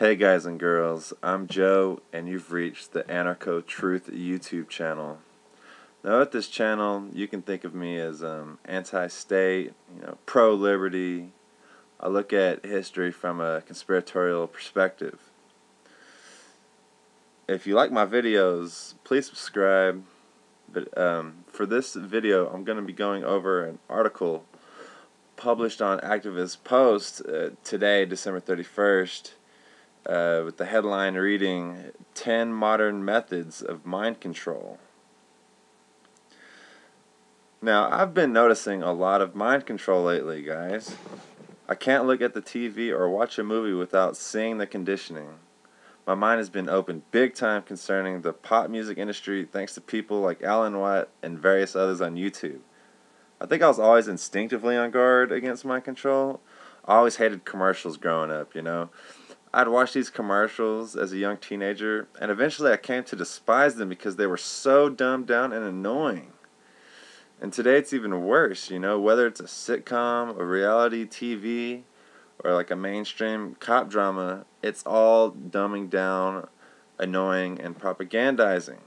Hey guys and girls, I'm Joe and you've reached the anarchotruth YouTube channel. Now at this channel you can think of me as anti-state, pro-liberty. I look at history from a conspiratorial perspective. If you like my videos, please subscribe. But for this video I'm going to be going over an article published on Activist Post today, December 31st. With the headline reading 10 Modern Methods of Mind Control. Now, I've been noticing a lot of mind control lately, guys. I can't look at the TV or watch a movie without seeing the conditioning. My mind has been opened big time concerning the pop music industry thanks to people like Alan Watt and various others on YouTube. I think I was always instinctively on guard against mind control. I always hated commercials growing up, I'd watch these commercials as a young teenager, and eventually I came to despise them because they were so dumbed down and annoying. And today it's even worse, whether it's a sitcom, a reality TV, or like a mainstream cop drama, it's all dumbing down, annoying, and propagandizing.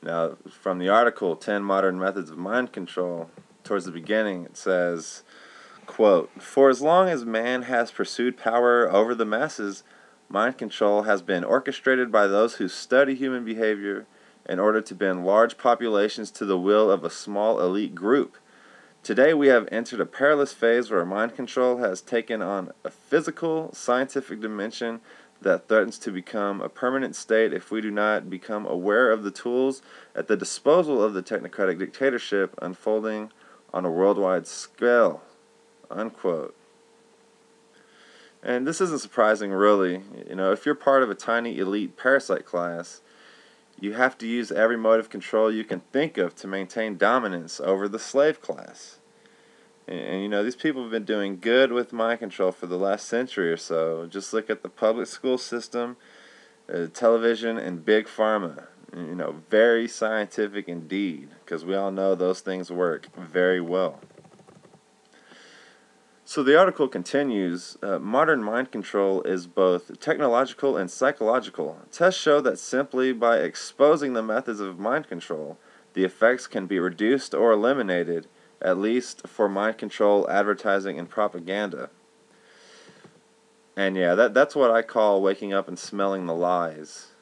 Now, from the article, 10 Modern Methods of Mind Control, towards the beginning it says, quote, "For as long as man has pursued power over the masses, mind control has been orchestrated by those who study human behavior in order to bend large populations to the will of a small elite group. Today we have entered a perilous phase where mind control has taken on a physical, scientific dimension that threatens to become a permanent state if we do not become aware of the tools at the disposal of the technocratic dictatorship unfolding on a worldwide scale." Unquote. And this isn't surprising, really. If you're part of a tiny elite parasite class, you have to use every mode of control you can think of to maintain dominance over the slave class. And these people have been doing good with mind control for the last century or so. Just look at the public school system, television, and big pharma. Very scientific indeed, because we all know those things work very well. So the article continues, modern mind control is both technological and psychological. Tests show that simply by exposing the methods of mind control, the effects can be reduced or eliminated, at least for mind control advertising and propaganda. And yeah, that's what I call waking up and smelling the lies.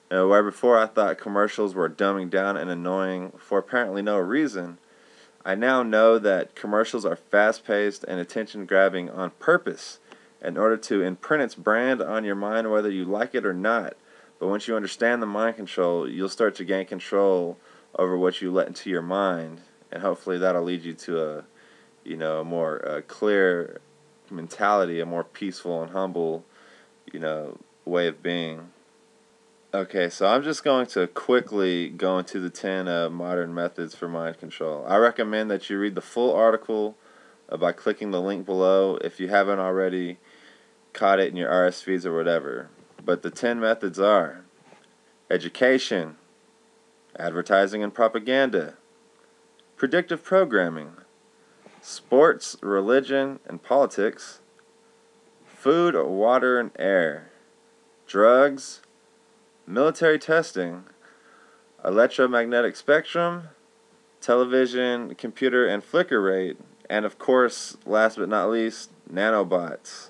Where before I thought commercials were dumbing down and annoying for apparently no reason, I now know that commercials are fast-paced and attention-grabbing on purpose in order to imprint its brand on your mind whether you like it or not. But once you understand the mind control, you'll start to gain control over what you let into your mind, and hopefully that'll lead you to a more clear mentality, a more peaceful and humble, way of being. Okay, so I'm just going to quickly go into the 10 modern methods for mind control. I recommend that you read the full article by clicking the link below if you haven't already caught it in your RS feeds or whatever. But the 10 methods are education, advertising and propaganda, predictive programming, sports, religion, and politics, food, water, and air, drugs, military testing, electromagnetic spectrum, television, computer, and flicker rate, and of course, last but not least, nanobots.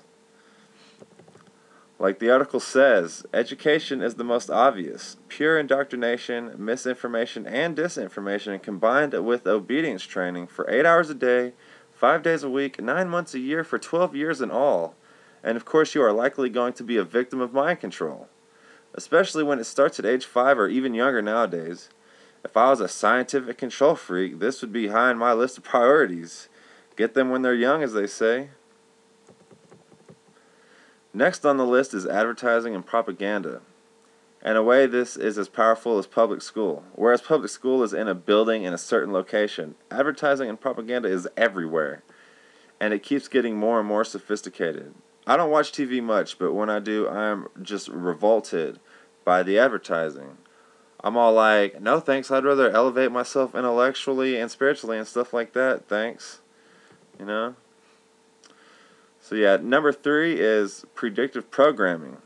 Like the article says, education is the most obvious. Pure indoctrination, misinformation, and disinformation combined with obedience training for 8 hours a day, 5 days a week, 9 months a year for 12 years in all. And of course, you are likely going to be a victim of mind control, especially when it starts at age 5 or even younger nowadays. If I was a scientific control freak, this would be high on my list of priorities. Get them when they're young, as they say. Next on the list is advertising and propaganda. In a way, this is as powerful as public school. Whereas public school is in a building in a certain location, advertising and propaganda is everywhere. And it keeps getting more and more sophisticated. I don't watch TV much, but when I do, I'm just revolted by the advertising. I'm all like, no thanks, I'd rather elevate myself intellectually and spiritually and stuff like that, thanks. So yeah, number 3 is predictive programming.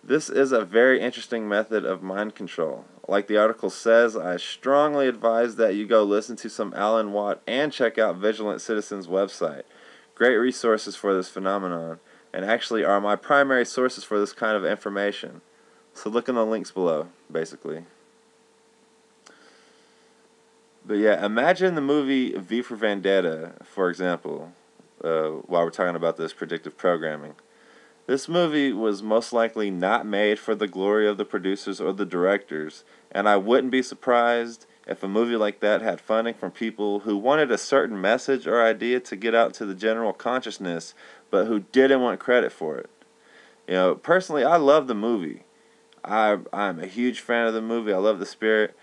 This is a very interesting method of mind control. Like the article says, I strongly advise that you go listen to some Alan Watt and check out Vigilant Citizen's website. Great resources for this phenomenon, and actually are my primary sources for this kind of information. So look in the links below, basically. But yeah, imagine the movie V for Vendetta, for example, while we're talking about this predictive programming. This movie was most likely not made for the glory of the producers or the directors, and I wouldn't be surprised if a movie like that had funding from people who wanted a certain message or idea to get out to the general consciousness, but who didn't want credit for it. You know, personally, I love the movie. I'm a huge fan of the movie. I love the spirit.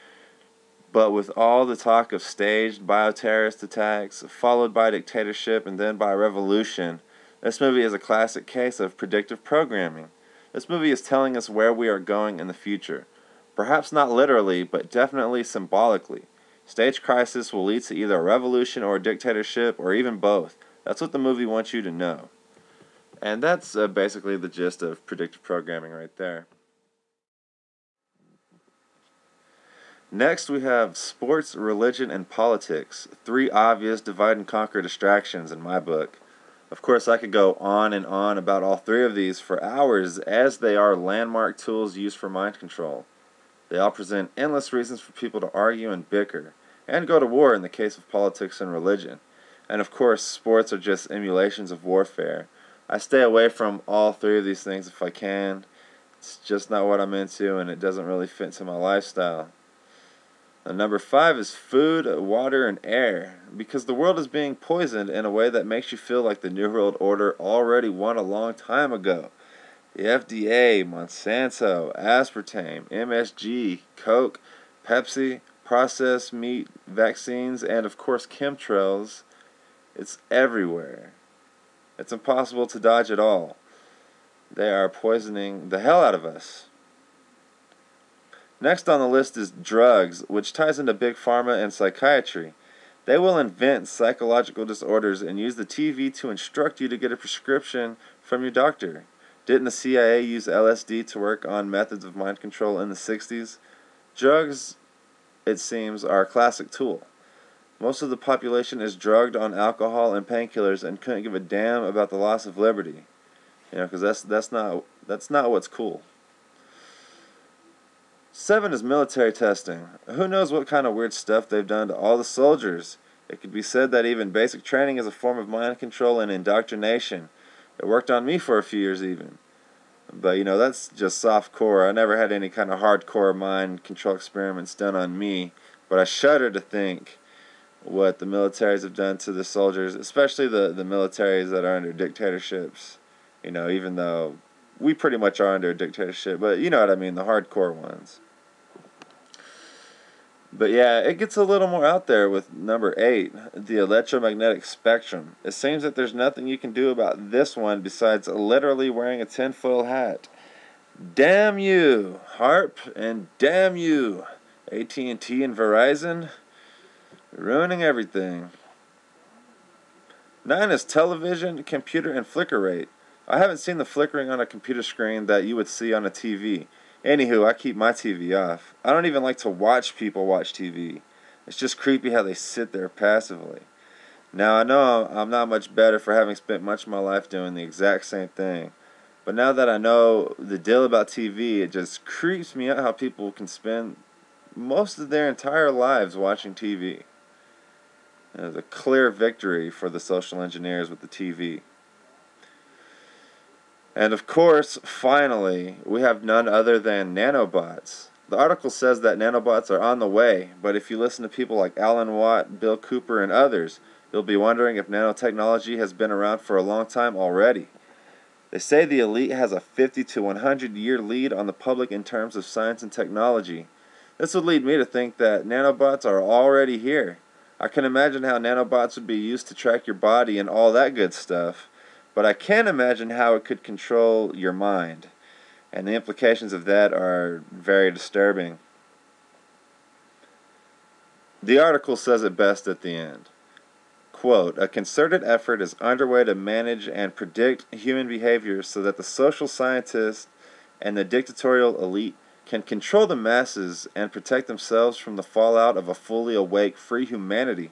But with all the talk of staged bioterrorist attacks, followed by dictatorship and then by revolution, this movie is a classic case of predictive programming. This movie is telling us where we are going in the future. Perhaps not literally, but definitely symbolically. Staged crisis will lead to either a revolution or a dictatorship, or even both. That's what the movie wants you to know. And that's basically the gist of predictive programming right there. Next, we have sports, religion, and politics. 3 obvious divide and conquer distractions in my book. Of course, I could go on and on about all 3 of these for hours, as they are landmark tools used for mind control. They all present endless reasons for people to argue and bicker, and go to war in the case of politics and religion. And of course, sports are just emulations of warfare. I stay away from all 3 of these things if I can. It's just not what I'm into, and it doesn't really fit into my lifestyle. And number 5 is food, water, and air, because the world is being poisoned in a way that makes you feel like the New World Order already won a long time ago. The FDA, Monsanto, aspartame, MSG, Coke, Pepsi, processed meat, vaccines, and of course chemtrails. It's everywhere. It's impossible to dodge it all. They are poisoning the hell out of us. Next on the list is drugs, which ties into big pharma and psychiatry. They will invent psychological disorders and use the TV to instruct you to get a prescription from your doctor. Didn't the CIA use LSD to work on methods of mind control in the 60s? Drugs, it seems, are a classic tool. Most of the population is drugged on alcohol and painkillers and couldn't give a damn about the loss of liberty. You know, because that's not what's cool. 7 is military testing. Who knows what kind of weird stuff they've done to all the soldiers? It could be said that even basic training is a form of mind control and indoctrination. It worked on me for a few years even. But, you know, that's just soft core. I never had any kind of hardcore mind control experiments done on me. But I shudder to think what the militaries have done to the soldiers, especially the militaries that are under dictatorships. You know, even though we pretty much are under a dictatorship. But you know what I mean, the hardcore ones. But yeah, it gets a little more out there with number 8, the electromagnetic spectrum. It seems that there's nothing you can do about this one besides literally wearing a tinfoil hat. Damn you, HARP, and damn you, AT&T and Verizon, ruining everything. 9 is television, computer, and flicker rate. I haven't seen the flickering on a computer screen that you would see on a TV. Anywho, I keep my TV off. I don't even like to watch people watch TV. It's just creepy how they sit there passively. Now, I know I'm not much better for having spent much of my life doing the exact same thing. But now that I know the deal about TV, it just creeps me out how people can spend most of their entire lives watching TV. There's a clear victory for the social engineers with the TV. And of course, finally, we have none other than nanobots. The article says that nanobots are on the way, but if you listen to people like Alan Watt, Bill Cooper, and others, you'll be wondering if nanotechnology has been around for a long time already. They say the elite has a 50 to 100 year lead on the public in terms of science and technology. This would lead me to think that nanobots are already here. I can imagine how nanobots would be used to track your body and all that good stuff. But I can't imagine how it could control your mind. And the implications of that are very disturbing. The article says it best at the end. Quote, a concerted effort is underway to manage and predict human behavior so that the social scientists and the dictatorial elite can control the masses and protect themselves from the fallout of a fully awake, free humanity.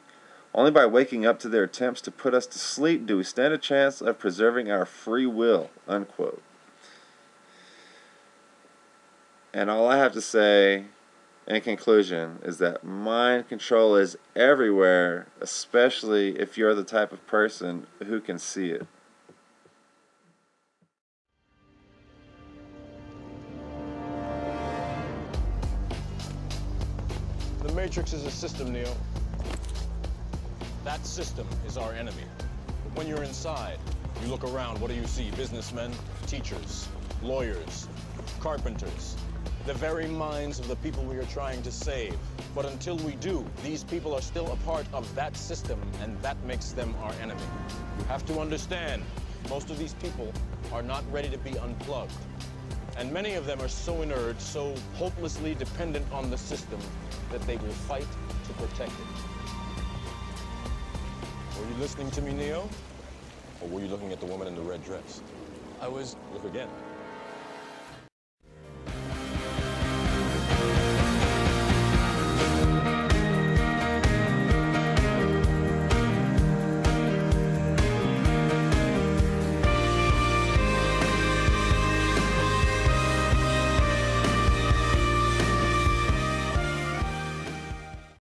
Only by waking up to their attempts to put us to sleep do we stand a chance of preserving our free will, unquote. And all I have to say in conclusion is that mind control is everywhere, especially if you're the type of person who can see it. The Matrix is a system, Neo. That system is our enemy. But when you're inside, you look around, what do you see? Businessmen, teachers, lawyers, carpenters, the very minds of the people we are trying to save. But until we do, these people are still a part of that system, and that makes them our enemy. You have to understand, most of these people are not ready to be unplugged. And many of them are so inert, so hopelessly dependent on the system, that they will fight to protect it. Were you listening to me, Neo? Or were you looking at the woman in the red dress? I was. Look again.